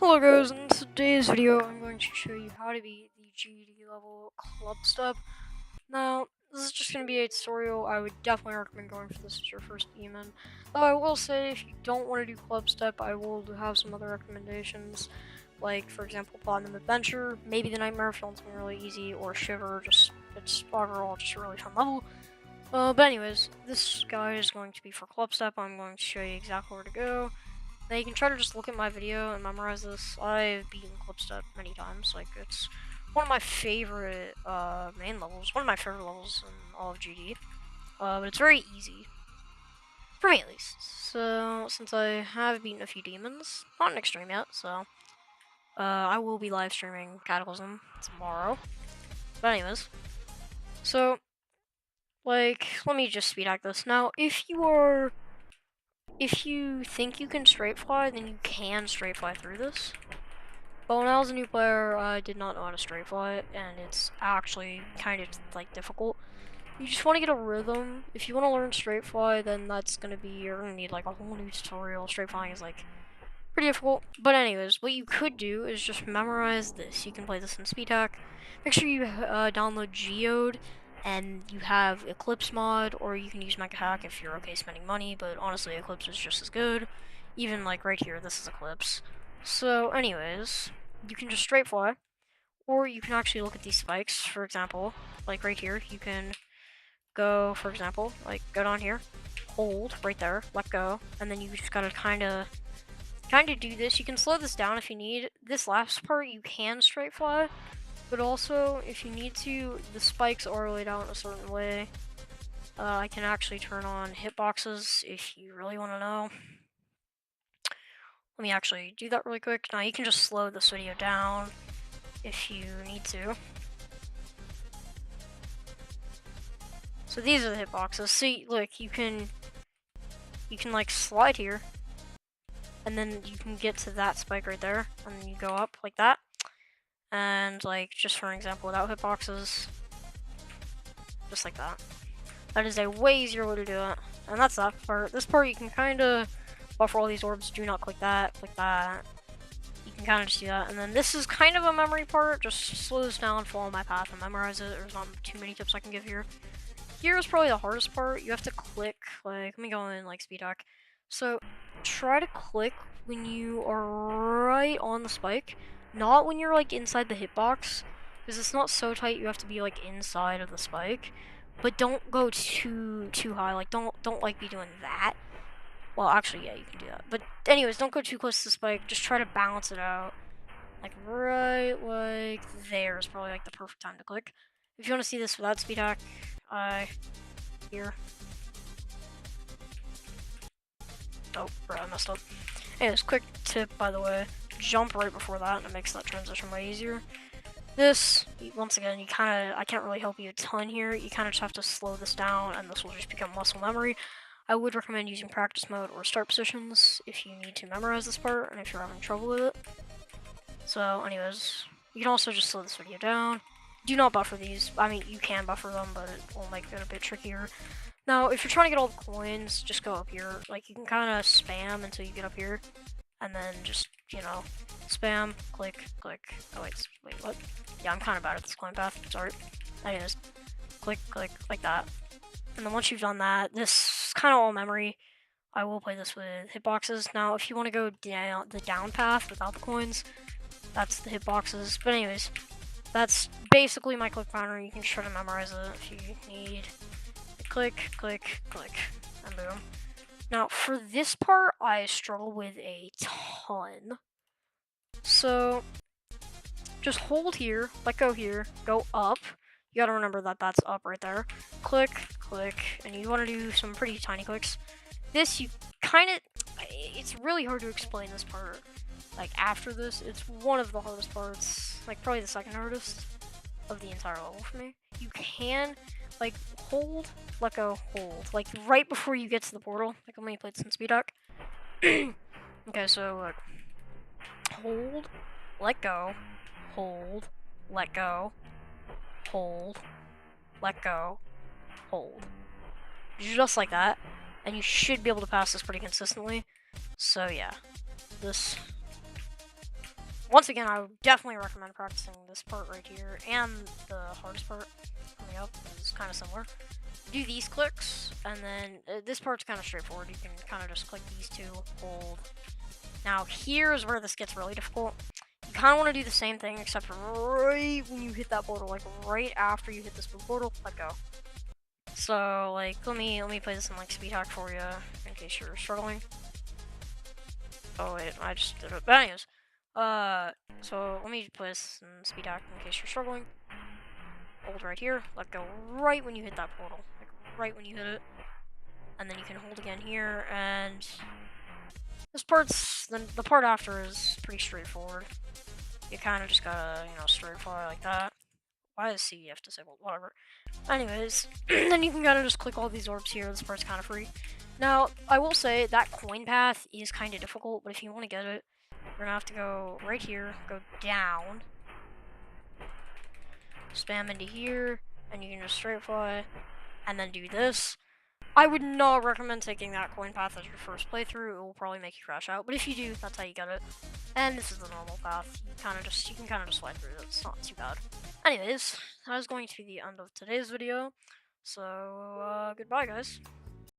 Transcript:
Hello guys, in today's video I'm going to show you how to beat the GD level club step. Now, this is just going to be a tutorial. I would definitely recommend going for this as your first demon. Though I will say, if you don't want to do club step, I will have some other recommendations. Like, for example, Platinum Adventure, maybe the Nightmare if you want something really easy, or Shiver, it's overall just a really fun level. But anyways, this guide is going to be for club step. I'm going to show you exactly where to go. Now you can try to just look at my video and memorize this. I've beaten clubstep many times. Like, it's one of my favorite main levels. One of my favorite levels in all of GD. But it's very easy. For me, at least. So, since I have beaten a few demons, not an extreme yet, so I will be live streaming Cataclysm tomorrow. But anyways, so, like, let me just speed hack this. Now, if you think you can straight fly, then you can straight fly through this. But when I was a new player, I did not know how to straight fly, and it's actually kind of like difficult. You just want to get a rhythm. If you want to learn straight fly, then you're gonna need like a whole new tutorial. Straight flying is like pretty difficult. But anyways, what you could do is just memorize this. You can play this in speed hack. Make sure you download Geode, and you have Eclipse mod, or you can use Mega Hack if you're okay spending money. But honestly, Eclipse is just as good. Even like right here, this is Eclipse. So, anyways, you can just straight fly, or you can actually look at these spikes. For example, like right here, you can go, for example, like go down here, hold right there, let go, and then you just gotta kind of do this. You can slow this down if you need. This last part you can straight fly, but also if you need to, the spikes are laid out in a certain way. I can actually turn on hitboxes if you really want to know. Let me actually do that really quick. Now you can just slow this video down if you need to. So these are the hitboxes. See, look, you can like slide here, and then you can get to that spike right there, and then you go up like that. And like, just for an example, without hitboxes, just like that. That is a way easier way to do it. And that's that part. This part you can kind of buffer all these orbs. Do not click that, click that. You can kind of just do that. And then this is kind of a memory part. Just slow this down, follow my path, and memorize it. There's not too many tips I can give here. Here is probably the hardest part. You have to click, like, let me go in, like, speed hack. So, try to click when you are right on the spike, not when you're, like, inside the hitbox, because it's not so tight you have to be, like, inside of the spike. But don't go too high, like, don't, like, be doing that. Well, actually, yeah, you can do that. But anyways, don't go too close to the spike, just try to balance it out. Like, right, like, there is probably, like, the perfect time to click. If you want to see this without speed hack, here. Oh, right, I messed up. Anyways, quick tip, by the way. Jump right before that, and it makes that transition way easier. This, once again, I can't really help you a ton here. You kind of just have to slow this down, and this will just become muscle memory. I would recommend using practice mode or start positions if you need to memorize this part, and if you're having trouble with it. So, anyways, you can also just slow this video down. Do not buffer these. I mean, you can buffer them, but it will make it a bit trickier. Now, if you're trying to get all the coins, just go up here. Like, you can kind of spam until you get up here, and then just, you know, spam, click, click. Oh, wait, what? Yeah, I'm kind of bad at this coin path. Sorry. Anyways, click, click, like that. And then once you've done that, this is kind of all memory. I will play this with hitboxes. Now, if you want to go down the down path without the coins, that's the hitboxes. But anyways, that's basically my click counter. You can try to memorize it if you need. Click, click, click, and boom. Now, for this part, I struggle with a ton. So, just hold here, let go here, go up. You gotta remember that that's up right there. Click, click, and you wanna do some pretty tiny clicks. This, it's really hard to explain this part. Like, after this, it's one of the hardest parts, like, probably the second hardest of the entire level for me. You can, like, hold, let go, hold. Like, right before you get to the portal. Like, let me play this in speed hack. Okay, so, like, hold, let go, hold, let go, hold, let go, hold. Just like that. And you should be able to pass this pretty consistently. So, yeah. This once again, I would definitely recommend practicing this part right here, and the hardest part coming up is kind of similar. Do these clicks, and then this part's kind of straightforward. You can kind of just click these two, hold. Now here's where this gets really difficult. You kind of want to do the same thing, except right when you hit that portal, like right after you hit this blue portal, let go. So like, let me play this in like speed hack for you, in case you're struggling. Oh wait, I just did it. But anyways, so let me play this in speed hack in case you're struggling. Hold right here, let go right when you hit that portal, like right when you hit it, and then you can hold again here. And this part's the part after is pretty straightforward. You kind of just gotta, straight fly like that. Why is CDF disabled? Whatever. Anyways, then you can kind of just click all these orbs here. This part's kind of free. Now, I will say that coin path is kind of difficult, but if you want to get it, you're gonna have to go right here, go down, spam into here, and you can just straight fly, and then do this. I would not recommend taking that coin path as your first playthrough. It will probably make you crash out, but if you do, that's how you get it. And this is the normal path. You can kind of just slide through it. It's not too bad. Anyways, that is going to be the end of today's video. So, goodbye, guys.